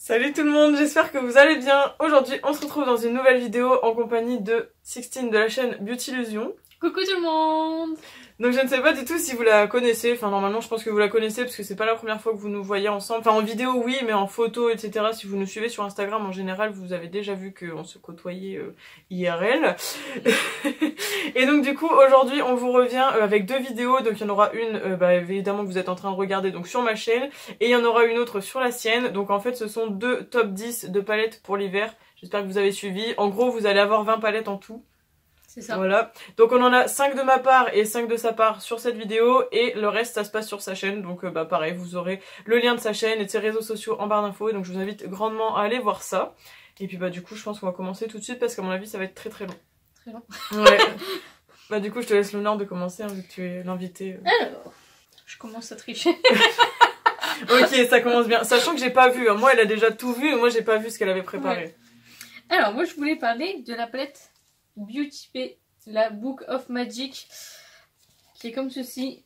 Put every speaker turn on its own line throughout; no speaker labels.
Salut tout le monde, j'espère que vous allez bien. Aujourd'hui, on se retrouve dans une nouvelle vidéo en compagnie de Sixtine de la chaîne Beautyillusion.
Coucou tout le monde.
Donc je ne sais pas du tout si vous la connaissez, enfin normalement je pense que vous la connaissez parce que c'est pas la première fois que vous nous voyez ensemble. Enfin en vidéo oui, mais en photo etc. Si vous nous suivez sur Instagram en général, vous avez déjà vu qu'on se côtoyait IRL. Et donc du coup aujourd'hui on vous revient avec deux vidéos. Donc il y en aura une évidemment que vous êtes en train de regarder donc sur ma chaîne. Et il y en aura une autre sur la sienne. Donc en fait ce sont deux top 10 de palettes pour l'hiver. J'espère que vous avez suivi. En gros vous allez avoir 20 palettes en tout.
C'est ça.
Voilà. Donc on en a 5 de ma part et 5 de sa part sur cette vidéo et le reste ça se passe sur sa chaîne. Donc pareil, vous aurez le lien de sa chaîne et de ses réseaux sociaux en barre d'infos. Donc je vous invite grandement à aller voir ça. Et puis du coup je pense qu'on va commencer tout de suite parce qu'à mon avis ça va être très très long.
Très long.
Ouais. Du coup je te laisse l'honneur de commencer hein, vu que tu es l'invité.
Alors, je commence à tricher.
Ok, ça commence bien. Sachant que j'ai pas vu. Moi elle a déjà tout vu et moi j'ai pas vu ce qu'elle avait préparé.
Ouais. Alors moi je voulais parler de la palette Beauty Pay, la Book of Magic, qui est comme ceci,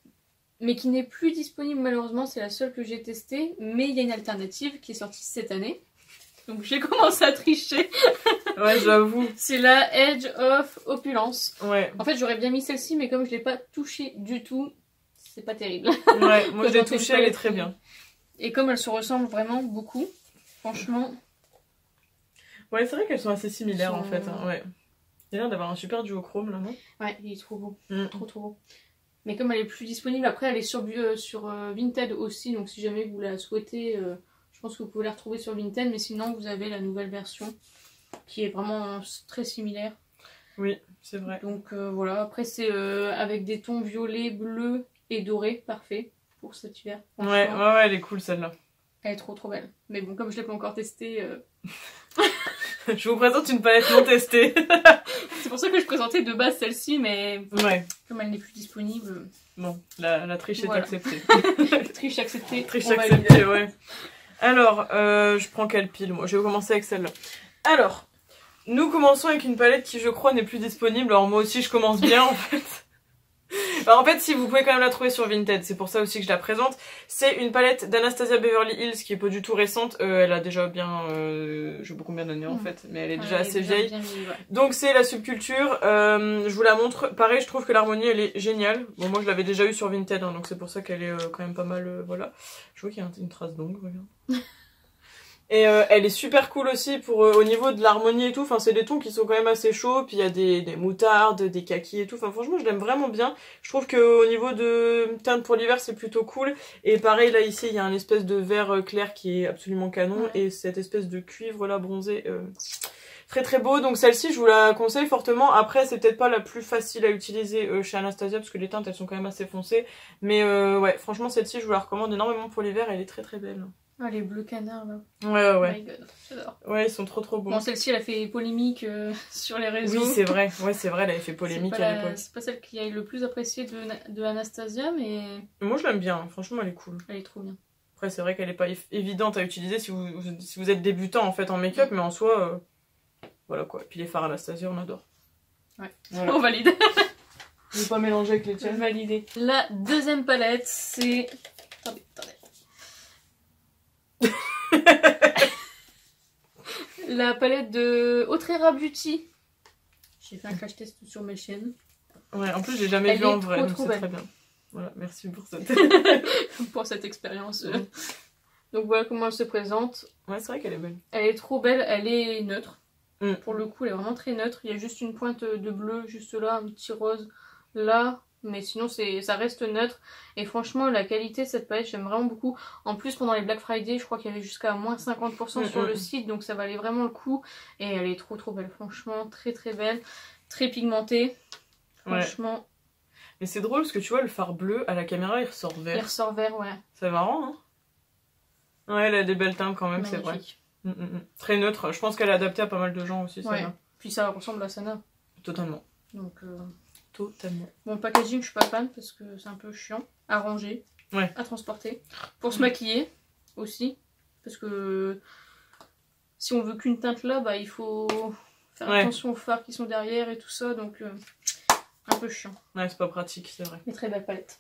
mais qui n'est plus disponible malheureusement, c'est la seule que j'ai testée, mais il y a une alternative qui est sortie cette année. Donc j'ai commencé à tricher.
Ouais, j'avoue.
C'est la Edge of Opulence.
Ouais.
En fait j'aurais bien mis celle-ci, mais comme je l'ai pas touchée du tout, c'est pas terrible.
Ouais, moi je l'ai touchée, elle est très bien.
Et comme elles se ressemblent vraiment beaucoup, franchement...
Ouais, c'est vrai qu'elles sont assez similaires en fait. Hein. Ouais. Il a l'air d'avoir un super duochrome là, non?
Ouais, il est trop beau. Trop beau. Mais comme elle est plus disponible, après elle est sur Vinted aussi, donc si jamais vous la souhaitez, je pense que vous pouvez la retrouver sur Vinted, mais sinon vous avez la nouvelle version qui est vraiment très similaire.
Oui, c'est vrai.
Donc voilà, après c'est avec des tons violets, bleus et dorés, parfait pour cet hiver.
Ouais, elle est cool celle-là.
Elle est trop belle. Mais bon, comme je l'ai pas encore testée...
Je vous présente une palette non testée.
C'est pour ça que je présentais de base celle-ci, mais
ouais.
Comme elle n'est plus disponible...
Bon, la triche est acceptée.
Triche acceptée.
Triche acceptée, ouais. Alors, je prends quelle pile moi? Je vais commencer avec celle-là. Alors, nous commençons avec une palette qui je crois n'est plus disponible. Alors moi aussi je commence bien en fait. Alors en fait si vous pouvez quand même la trouver sur Vinted, c'est pour ça aussi que je la présente. C'est une palette d'Anastasia Beverly Hills qui est pas du tout récente, elle a déjà bien, je sais pas combien d'années en fait, mais elle est déjà assez vieille. Bien, ouais. Donc c'est la subculture, je vous la montre. Pareil je trouve que l'harmonie elle est géniale. Bon moi je l'avais déjà eu sur Vinted hein, donc c'est pour ça qu'elle est quand même pas mal, voilà. Je vois qu'il y a une trace d'ongle, regarde. Et elle est super cool aussi pour au niveau de l'harmonie et tout, enfin c'est des tons qui sont quand même assez chauds, puis il y a des moutardes, des kakis et tout, enfin franchement je l'aime vraiment bien. Je trouve que au niveau de teinte pour l'hiver c'est plutôt cool, et pareil là ici il y a un espèce de vert clair qui est absolument canon, et cette espèce de cuivre là bronzé très beau, donc celle-ci je vous la conseille fortement. Après c'est peut-être pas la plus facile à utiliser chez Anastasia parce que les teintes elles sont quand même assez foncées, mais ouais franchement celle-ci je vous la recommande énormément pour l'hiver, elle est très belle.
Ah, les bleus canards là.
Ouais.
Oh my god, j'adore.
Ouais, ils sont trop beaux.
Bon, celle-ci elle a fait polémique sur les réseaux.
Oui, c'est vrai. Ouais, c'est vrai, elle avait fait polémique à l'époque.
C'est pas celle qui est le plus appréciée de Anastasia, mais.
Moi je l'aime bien, franchement elle est cool.
Elle est trop bien.
Après, c'est vrai qu'elle est pas évidente à utiliser si vous êtes débutant en fait en make-up, mais en soi, voilà quoi. Et puis les fards Anastasia, on adore.
Ouais, voilà. On valide.
Je vais pas mélanger avec les tiennes.
Validé. La deuxième palette, c'est. Attendez. La palette de Autrera Beauty. J'ai fait un crash test sur mes chaînes.
Ouais, en plus j'ai jamais vu en vrai, donc c'est très bien. Voilà, merci pour
cette expérience. Donc voilà comment elle se présente.
Ouais, c'est vrai qu'elle est belle.
Elle est trop belle, elle est neutre. Pour le coup, elle est vraiment très neutre. Il y a juste une pointe de bleu juste là, un petit rose là. Mais sinon ça reste neutre. Et franchement la qualité de cette palette j'aime vraiment beaucoup. En plus pendant les Black Friday je crois qu'il y avait jusqu'à moins 50% sur le site. Donc ça valait vraiment le coup. Et elle est trop belle. Franchement très belle. Très pigmentée. Franchement. Ouais.
Mais c'est drôle parce que tu vois le fard bleu à la caméra il ressort vert.
Il ressort vert, ouais.
C'est marrant hein. Ouais, elle a des belles teintes quand même, c'est vrai. Très neutre. Je pense qu'elle est adaptée à pas mal de gens aussi.
Ouais. Puis ça ressemble à Sana.
Totalement.
Donc
totalement.
Bon, le packaging, je suis pas fan parce que c'est un peu chiant à ranger, à transporter. Pour se maquiller aussi, parce que si on veut qu'une teinte là, bah il faut faire attention aux fards qui sont derrière et tout ça, donc un peu chiant.
Ouais, c'est pas pratique, c'est vrai.
Mais très belle palette.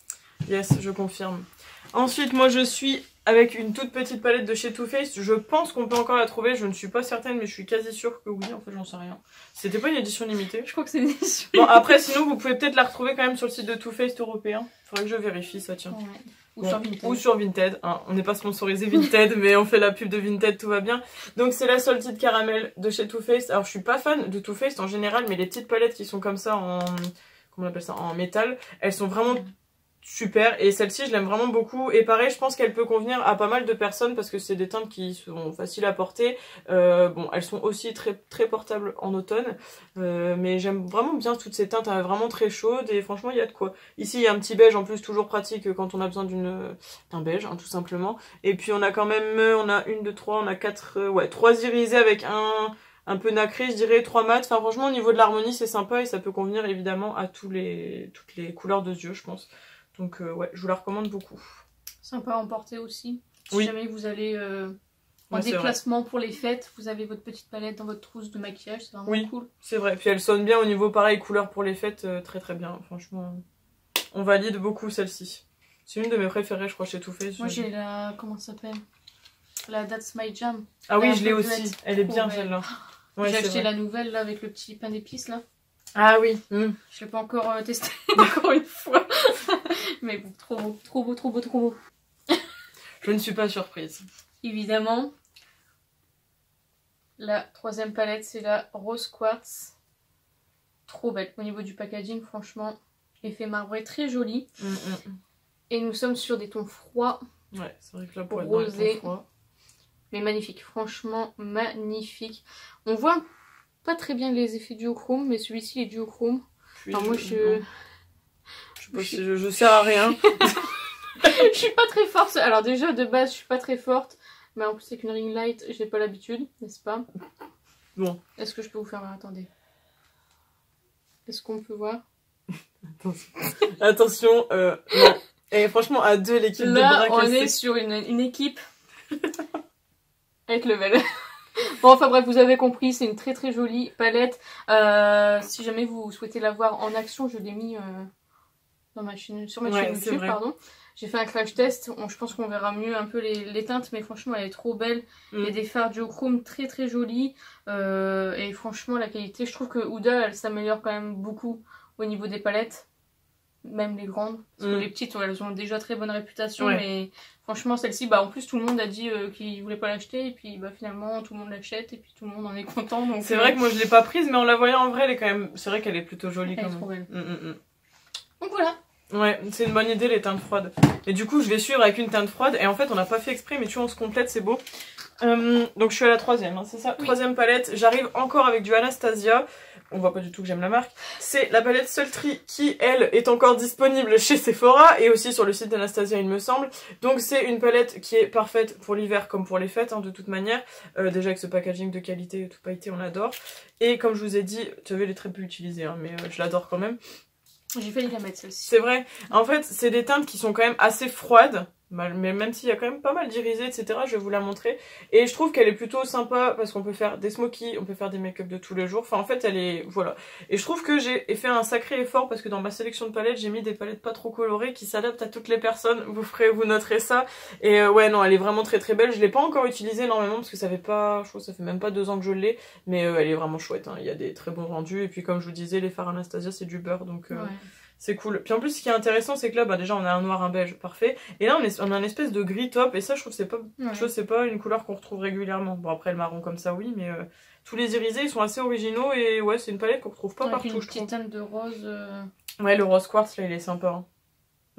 Yes, je confirme. Ensuite, moi je suis avec une toute petite palette de chez Too Faced. Je pense qu'on peut encore la trouver, je ne suis pas certaine, mais je suis quasi sûre que oui, en fait j'en sais rien. C'était pas une édition limitée.
Je crois que c'est une édition
Bon, après sinon vous pouvez peut-être la retrouver quand même sur le site de Too Faced européen. Faudrait que je vérifie ça, tiens.
Ouais. Ou,
Bon,
sur Vinted.
ou sur Vinted, hein. On n'est pas sponsorisé Vinted, mais on fait la pub de Vinted, tout va bien. Donc c'est la Salted Caramel de chez Too Faced. Alors je suis pas fan de Too Faced en général, mais les petites palettes qui sont comme ça en... comment on appelle ça, en métal, elles sont vraiment super, et celle-ci je l'aime vraiment beaucoup, et pareil je pense qu'elle peut convenir à pas mal de personnes parce que c'est des teintes qui sont faciles à porter. Bon, elles sont aussi très portables en automne, mais j'aime vraiment bien toutes ces teintes vraiment très chaudes, et franchement il y a de quoi. Ici il y a un petit beige en plus, toujours pratique quand on a besoin d'un beige, hein, tout simplement. Et puis on a quand même, on a 1, 2, 3, on a 4, ouais, 3 irisés avec un peu nacré, je dirais, 3 mat. Enfin franchement au niveau de l'harmonie c'est sympa, et ça peut convenir évidemment à toutes les couleurs de yeux je pense. Donc ouais, je vous la recommande beaucoup.
Sympa à emporter aussi. Si
oui.
jamais vous allez en déplacement pour les fêtes, vous avez votre petite palette dans votre trousse de maquillage, c'est vraiment cool.
C'est vrai, puis elle sonne bien au niveau pareil, couleur pour les fêtes, très bien. Franchement, on valide beaucoup celle-ci. C'est une de mes préférées je crois chez Too Faced.
Moi j'ai la, comment ça s'appelle, la That's My Jam.
Ah oui, je l'ai aussi, elle est bien celle-là.
Ouais, j'ai acheté la nouvelle là avec le petit pain d'épices là.
Ah oui.
Je l'ai pas encore testé encore une fois. Mais bon, trop beau, trop beau, trop beau, trop beau.
Je ne suis pas surprise.
Évidemment, la troisième palette, c'est la Rose Quartz. Trop belle. Au niveau du packaging, franchement, effet marbré très joli. Et nous sommes sur des tons froids.
Ouais, c'est vrai que là, pour
rosé,
être dans les tons froids.
Mais magnifique, franchement magnifique. On voit pas très bien les effets duochrome, mais celui-ci est duochrome. Enfin, moi je
sers à rien.
Je suis pas très forte. Alors déjà de base je suis pas très forte, mais en plus avec une ring light j'ai pas l'habitude, n'est-ce pas?
Bon.
Est-ce que je peux vous faire... Attendez. Est-ce qu'on peut voir?
Attention, non. Et franchement à deux l'équipe de bras
on est sur une équipe avec level. Bon, enfin bref, vous avez compris, c'est une très très jolie palette. Si jamais vous souhaitez la voir en action, je l'ai mis dans ma chaîne, sur ma chaîne YouTube, pardon. J'ai fait un crash test, je pense qu'on verra mieux un peu les teintes, mais franchement elle est trop belle. Il y a des fards duochrome très très jolis, et franchement la qualité, je trouve que Huda elle s'améliore quand même beaucoup au niveau des palettes. Même les grandes, parce que les petites elles ont déjà très bonne réputation, mais franchement celle-ci, bah en plus tout le monde a dit qu'il voulait pas l'acheter, et puis bah finalement tout le monde l'achète, et puis tout le monde en est content.
C'est vrai que moi je l'ai pas prise, mais en la voyant en vrai elle est quand même, c'est vrai qu'elle est plutôt jolie quand même.
Elle est trop belle. Donc voilà.
Ouais, c'est une bonne idée les teintes froides. Et du coup je vais suivre avec une teinte froide, et en fait on n'a pas fait exprès, mais tu vois on se complète, c'est beau. Donc je suis à la troisième, hein, c'est ça, troisième palette. J'arrive encore avec du Anastasia. On voit pas du tout que j'aime la marque. C'est la palette Sultry qui, elle, est encore disponible chez Sephora et aussi sur le site d'Anastasia, il me semble. Donc c'est une palette qui est parfaite pour l'hiver comme pour les fêtes, hein, de toute manière. Déjà avec ce packaging de qualité tout pailleté, on adore. Et comme je vous ai dit, tu vois, elle est très peu utilisée, hein, mais je l'adore quand même.
J'ai failli la mettre celle-ci.
C'est vrai. En fait, c'est des teintes qui sont quand même assez froides. Mais même s'il y a quand même pas mal d'irisés, etc., je vais vous la montrer. Et je trouve qu'elle est plutôt sympa parce qu'on peut faire des smokies, on peut faire des make-up de tous les jours. Enfin, en fait, elle est... Voilà. Et je trouve que j'ai fait un sacré effort parce que dans ma sélection de palettes, j'ai mis des palettes pas trop colorées qui s'adaptent à toutes les personnes. Vous noterez ça. Et ouais, non, elle est vraiment très très belle. Je l'ai pas encore utilisée énormément parce que ça fait pas... Je crois que ça fait même pas 2 ans que je l'ai. Mais elle est vraiment chouette, hein. Il y a des très bons rendus. Et puis comme je vous disais, les fards Anastasia, c'est du beurre. Donc... c'est cool. Puis en plus, ce qui est intéressant, c'est que là, bah déjà, on a un noir, un beige, parfait. Et là, on a une espèce de gris top. Et ça, je trouve que c'est pas une couleur qu'on retrouve régulièrement. Bon, après, le marron comme ça, oui, mais tous les irisés, ils sont assez originaux. Et ouais, c'est une palette qu'on retrouve pas partout, je trouve.
Une petite teinte de rose.
Ouais, le rose quartz, là, il est sympa.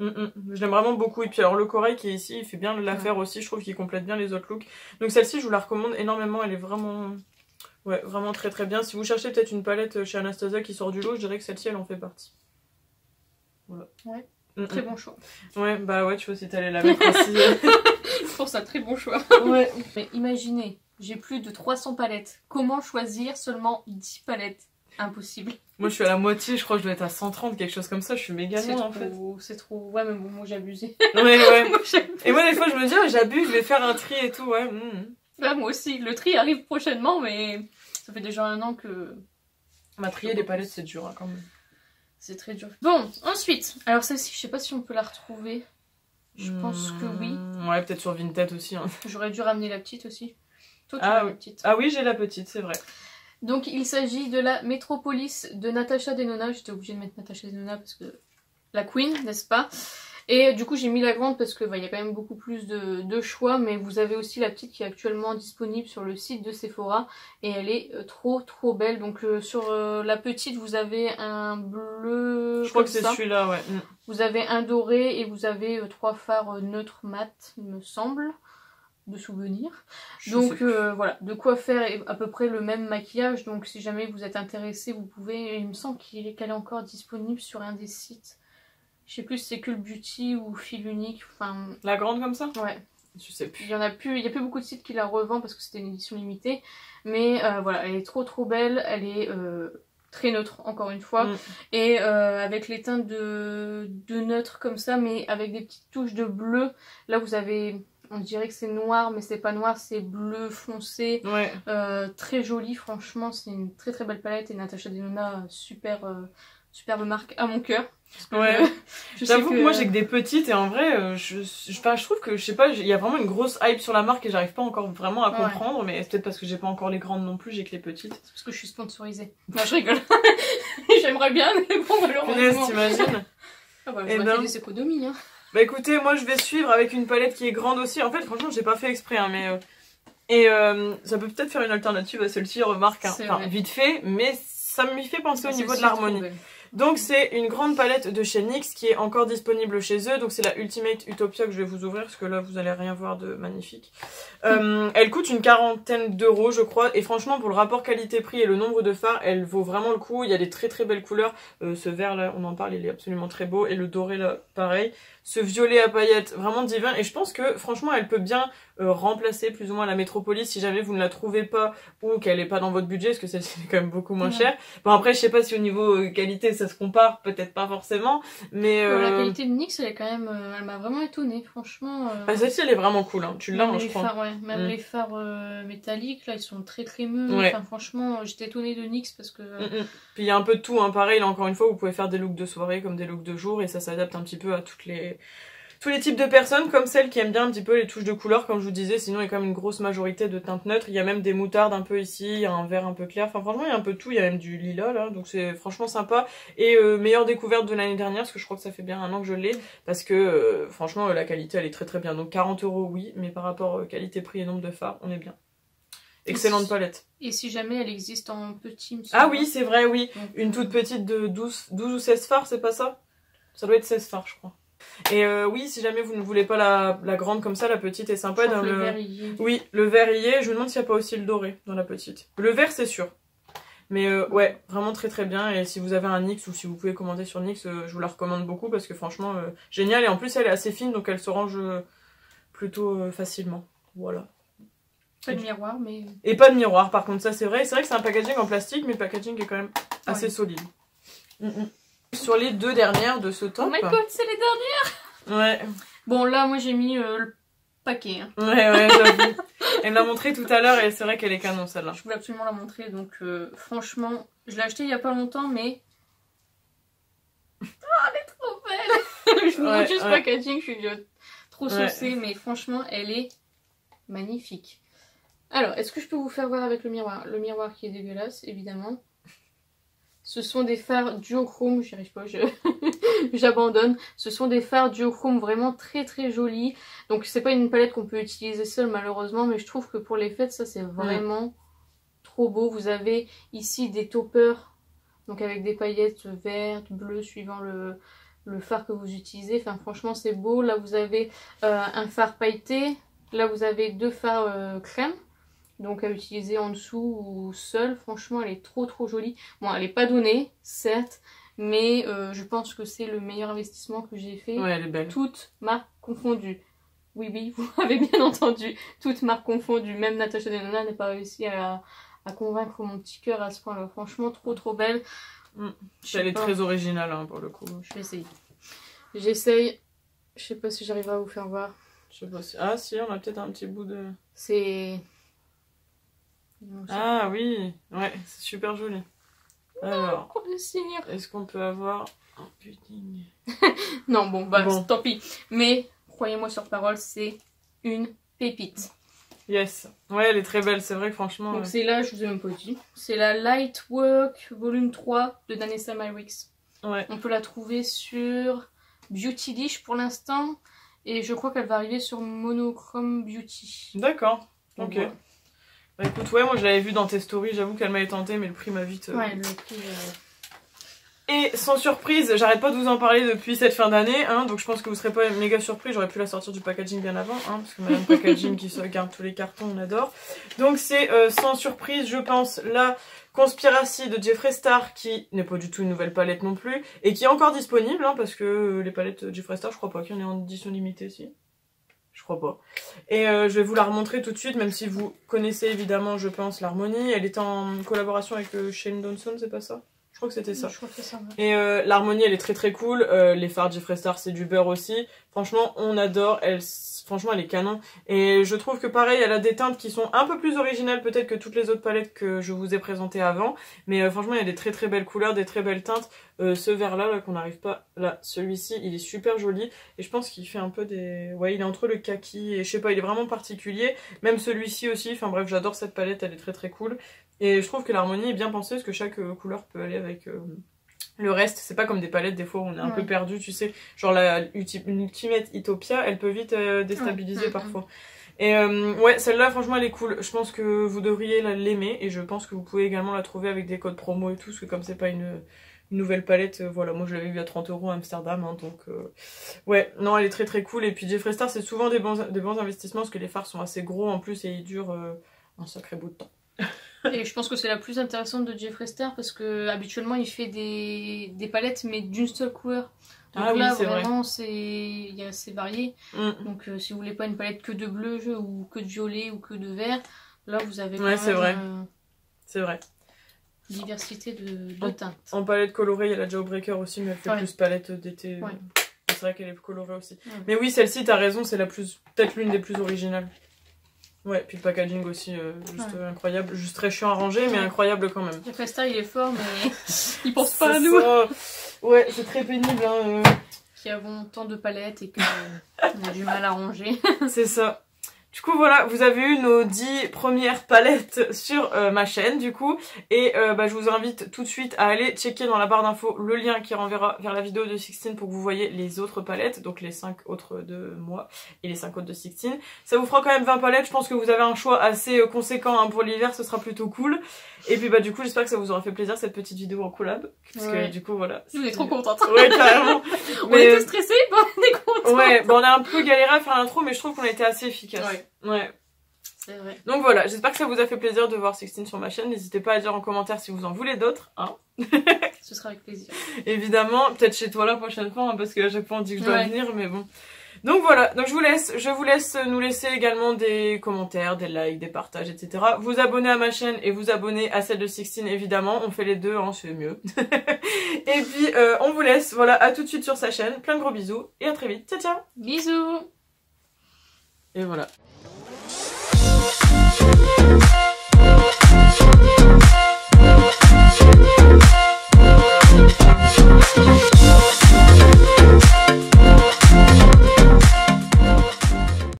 Hein. Je l'aime vraiment beaucoup. Et puis alors, le corail qui est ici, il fait bien l'affaire aussi. Je trouve qu'il complète bien les autres looks. Donc celle-ci, je vous la recommande énormément. Elle est vraiment... Ouais, vraiment très très bien. Si vous cherchez peut-être une palette chez Anastasia qui sort du lot, je dirais que celle-ci, elle en fait partie. Voilà.
Ouais, très bon choix.
Ouais, bah ouais, tu vois, si t'allais la mettre aussi.
C'est pour ça, très bon choix.
Ouais.
Mais imaginez, j'ai plus de 300 palettes. Comment choisir seulement 10 palettes? Impossible.
Moi, je suis à la moitié, je crois que je dois être à 130, quelque chose comme ça. Je suis méga loin, en fait.
C'est trop... Ouais, mais bon, moi, j'ai abusé.
Ouais. Et moi, des fois, je me dis, oh, j'abuse, je vais faire un tri et tout, ouais.
Là, moi aussi. Le tri arrive prochainement, mais ça fait déjà 1 an que...
Trier des palettes, c'est dur, hein, quand même.
C'est très dur. Bon, ensuite, alors celle-ci, je sais pas si on peut la retrouver. Je pense que oui.
Ouais, peut-être sur Vinted aussi. Hein.
J'aurais dû ramener la petite aussi. Toi, tu
as
la
oui.
petite.
Ah oui, j'ai la petite, c'est vrai.
Donc, il s'agit de la Métropolis de Natasha Denona. J'étais obligée de mettre Natasha Denona parce que la queen, n'est-ce pas? Et du coup, j'ai mis la grande parce que y a quand même beaucoup plus de choix. Mais vous avez aussi la petite qui est actuellement disponible sur le site de Sephora. Et elle est trop belle. Donc, sur la petite, vous avez un bleu.
Je crois que c'est celui-là, ouais.
Vous avez un doré et vous avez 3 fards neutres mat, il me semble. De souvenirs. Donc voilà, de quoi faire à peu près le même maquillage. Donc si jamais vous êtes intéressé, vous pouvez. Il me semble qu'elle est encore disponible sur un des sites. Je sais plus si c'est Cult Beauty ou Fil Unique. Enfin,
la grande comme ça?
Ouais.
Je sais plus.
Il y a plus beaucoup de sites qui la revendent parce que c'était une édition limitée. Mais voilà, elle est trop belle. Elle est très neutre, encore une fois. Et avec les teintes de neutre comme ça, mais avec des petites touches de bleu. Là, vous avez... On dirait que c'est noir, mais c'est pas noir, c'est bleu foncé.
Ouais.
Très joli, franchement, c'est une très belle palette. Et Natasha Denona, superbe marque à mon cœur.
Ouais. J'avoue que moi j'ai que des petites et en vrai, je trouve que, je sais pas, il y a vraiment une grosse hype sur la marque et j'arrive pas encore vraiment à comprendre. Mais c'est peut-être parce que j'ai pas encore les grandes non plus, j'ai que les petites.
C'est parce que je suis sponsorisée. Non, je rigole. J'aimerais bien, mais bon, malheureusement.
T'imagines?
Ah bah, je vais faire des économies, hein.
Bah écoutez, moi je vais suivre avec une palette qui est grande aussi. En fait, franchement, j'ai pas fait exprès, hein, mais... ça peut peut-être faire une alternative à celle-ci, remarque, hein. Enfin, vite fait, mais ça m'y fait penser au niveau de l'harmonie. Donc c'est une grande palette de chez NYX qui est encore disponible chez eux. Donc c'est la Ultimate Utopia que je vais vous ouvrir parce que là vous allez rien voir de magnifique. Elle coûte une 40aine d'euros je crois. Et franchement pour le rapport qualité-prix et le nombre de fards, elle vaut vraiment le coup. Il y a des très belles couleurs. Ce vert là, on en parle, il est absolument très beau. Et le doré là, pareil. Ce violet à paillettes, vraiment divin. Et je pense que franchement elle peut bien remplacer plus ou moins la Métropolis si jamais vous ne la trouvez pas ou qu'elle est pas dans votre budget parce que celle-ci est quand même beaucoup moins chère. Bon après je sais pas si au niveau qualité ça se compare, peut-être pas forcément, mais
la qualité de NYX elle est quand même, elle m'a vraiment étonnée franchement.
Ah, celle-ci elle est vraiment cool, hein. Tu l'as hein, je crois.
Fards, ouais. Même les fards métalliques là ils sont très crémeux. Ouais. Enfin franchement j'étais étonnée de NYX parce que.
Puis il y a un peu de tout, hein. Pareil là encore une fois vous pouvez faire des looks de soirée comme des looks de jour et ça s'adapte un petit peu à tous les types de personnes, comme celles qui aiment bien un petit peu les touches de couleur, comme je vous disais, sinon il y a quand même une grosse majorité de teintes neutres. Il y a même des moutardes un peu ici, il y a un vert un peu clair, enfin franchement il y a un peu de tout, il y a même du lilas là, donc c'est franchement sympa. Et meilleure découverte de l'année dernière, parce que je crois que ça fait bien un an que je l'ai, parce que franchement la qualité elle est très bien. Donc 40 € oui, mais par rapport qualité-prix et nombre de fards, on est bien. Excellente palette.
Et si jamais elle existe en petit,
ah oui c'est vrai, oui, donc, une toute petite de 12 ou 16 fards, c'est pas ça? Ça doit être 16 fards je crois. Et oui, si jamais vous ne voulez pas la grande comme ça, la petite est sympa. Dans
le verrier.
Oui, le verrier. Je me demande s'il n'y a pas aussi le doré dans la petite. Le vert, c'est sûr. Mais ouais, vraiment très bien. Et si vous avez un NYX ou si vous pouvez commander sur NYX, je vous la recommande beaucoup parce que franchement, génial. Et en plus, elle est assez fine, donc elle se range plutôt facilement. Voilà.
Pas de miroir, mais...
Et pas de miroir, par contre, ça c'est vrai. C'est vrai que c'est un packaging en plastique, mais le packaging est quand même assez solide. Sur les deux dernières de ce top.
Oh my god, c'est les dernières!
Ouais.
Bon, là, moi, j'ai mis le paquet. Hein.
Ouais, j'avoue. Elle l'a montré tout à l'heure et c'est vrai qu'elle est canon, celle-là.
Je voulais absolument la montrer, donc franchement, je l'ai achetée il y a pas longtemps, mais... Oh, elle est trop belle! Je vous montre juste le packaging, je suis trop saucée, mais franchement, elle est magnifique. Alors, est-ce que je peux vous faire voir avec le miroir? Le miroir qui est dégueulasse, évidemment. Ce sont des fards duochrome, j'y arrive pas, j'abandonne. Ce sont des fards duochrome vraiment très jolis. Donc c'est pas une palette qu'on peut utiliser seule malheureusement, mais je trouve que pour les fêtes ça c'est vraiment trop beau. Vous avez ici des toppers, donc avec des paillettes vertes, bleues suivant le fard que vous utilisez. Enfin franchement c'est beau. Là vous avez un fard pailleté, là vous avez deux fards crème. Donc à utiliser en dessous ou seule, franchement elle est trop jolie. Bon elle est pas donnée, certes, mais je pense que c'est le meilleur investissement que j'ai fait.
Ouais, elle est belle.
Toutes marques confondues. Oui, vous avez bien entendu, toutes marques confondues. Même Natasha Denona n'a pas réussi à convaincre mon petit cœur à ce point-là. Franchement trop belle.
Elle est très originale hein, pour le coup.
Je vais essayer. J'essaye. Je sais pas si j'arriverai à vous faire voir.
Je sais pas si... Ah si, on a peut-être un petit bout de...
C'est...
Ah oui, ouais, c'est super joli. Alors,
Pour le finir.
est-ce qu'on peut avoir un pudding?
Non, bon, bah,
bon.
tant pis. Mais, croyez-moi sur parole, c'est une pépite.
Yes. Ouais, elle est très belle, c'est vrai que franchement...
Donc c'est là, je vous ai même pas dit. C'est la Lightwork volume 3 de Danessa Myricks.
Ouais.
On peut la trouver sur Beauty Dish pour l'instant. Et je crois qu'elle va arriver sur Monochrome Beauty.
D'accord.
Donc,
Ok.
voilà.
Bah écoute, ouais, moi je l'avais vue dans tes stories, j'avoue qu'elle m'avait tenté, mais le prix m'a vite...
Ouais, le prix...
Et sans surprise, j'arrête pas de vous en parler depuis cette fin d'année, hein, donc je pense que vous serez pas méga surpris, j'aurais pu la sortir du packaging bien avant, hein, parce que madame packaging qui se garde tous les cartons, on adore. Donc c'est sans surprise, je pense, la Conspiracy de Jeffree Star, qui n'est pas du tout une nouvelle palette non plus, et qui est encore disponible, hein, parce que les palettes Jeffree Star, je crois pas qu'il y en ait en édition limitée, si. Je crois pas. Et je vais vous la remontrer tout de suite, même si vous connaissez évidemment, je pense, l'harmonie. Elle est en collaboration avec Shane Dawson, c'est pas ça? Je crois que c'était ça.
Je crois que c'est ça.
Et l'harmonie, elle est très très cool. Les fards Jeffree Star, c'est du beurre aussi. Franchement, on adore. Franchement, elle est canon. Et je trouve que pareil, elle a des teintes qui sont un peu plus originales peut-être que toutes les autres palettes que je vous ai présentées avant. Mais franchement, il y a des très très belles couleurs, des très belles teintes. Ce vert-là, là, qu'on n'arrive pas... Là, celui-ci, il est super joli. Et je pense qu'il fait un peu des... Ouais, il est entre le kaki et je sais pas, il est vraiment particulier. Même celui-ci aussi. Enfin bref, j'adore cette palette, elle est très très cool. Et je trouve que l'harmonie est bien pensée parce que chaque couleur peut aller avec le reste. C'est pas comme des palettes des fois où on est un peu perdu, tu sais. Genre la Ultimate Utopia, elle peut vite déstabiliser parfois. Et ouais, celle-là franchement elle est cool. Je pense que vous devriez l'aimer et je pense que vous pouvez également la trouver avec des codes promo et tout. Parce que comme c'est pas une nouvelle palette, voilà, moi je l'avais eu à 30 € à Amsterdam, hein, donc ouais, non elle est très très cool. Et puis Jeffree Star c'est souvent des bons investissements parce que les fards sont assez gros en plus et ils durent un sacré bout de temps.
Et je pense que c'est la plus intéressante de Jeffree Star parce que habituellement il fait des palettes mais d'une seule couleur. Donc
ah
là
oui,
vraiment il est assez varié. Donc si vous voulez pas une palette que de bleu ou que de violet ou que de vert, là vous avez quand même
c'est vrai.
Diversité de teintes.
En palette colorée, il y a la Jawbreaker aussi, mais elle fait plus palette d'été.
Ouais.
C'est vrai qu'elle est colorée aussi. Mais oui, celle-ci, t'as raison, c'est peut-être l'une des plus originales. Ouais, puis le packaging aussi, juste incroyable. Juste très chiant à ranger, mais incroyable quand même.
Jeffree Star, il est fort, mais il pense pas à nous.
Ouais, c'est très pénible. Hein,
Qui avons tant de palettes et qu'on a du mal à ranger.
C'est ça. Du coup voilà, vous avez eu nos 10 premières palettes sur ma chaîne du coup. Et je vous invite tout de suite à aller checker dans la barre d'infos le lien qui renverra vers la vidéo de Sixteen pour que vous voyez les autres palettes. Donc les 5 autres de moi et les 5 autres de Sixteen. Ça vous fera quand même 20 palettes, je pense que vous avez un choix assez conséquent hein, pour l'hiver, ce sera plutôt cool. Et puis du coup j'espère que ça vous aura fait plaisir cette petite vidéo en collab. Parce que du coup voilà.
On est trop contente.
Ouais carrément.
On était stressés, on est contente.
Ouais, on a un peu galéré à faire l'intro mais je trouve qu'on a été assez efficace. Ouais.
C'est vrai.
Donc voilà, j'espère que ça vous a fait plaisir de voir Sixteen sur ma chaîne. N'hésitez pas à dire en commentaire si vous en voulez d'autres. Hein.
Ce sera avec plaisir.
Évidemment, peut-être chez toi la prochaine fois, hein, parce qu'à chaque fois on dit que je dois venir, mais bon. Donc voilà, donc je vous laisse nous laisser également des commentaires, des likes, des partages, etc. Vous abonner à ma chaîne et vous abonner à celle de Sixteen évidemment. On fait les deux, hein, c'est mieux. Et puis on vous laisse, voilà, à tout de suite sur sa chaîne. Plein de gros bisous et à très vite. Ciao ciao.
Bisous.
Et voilà.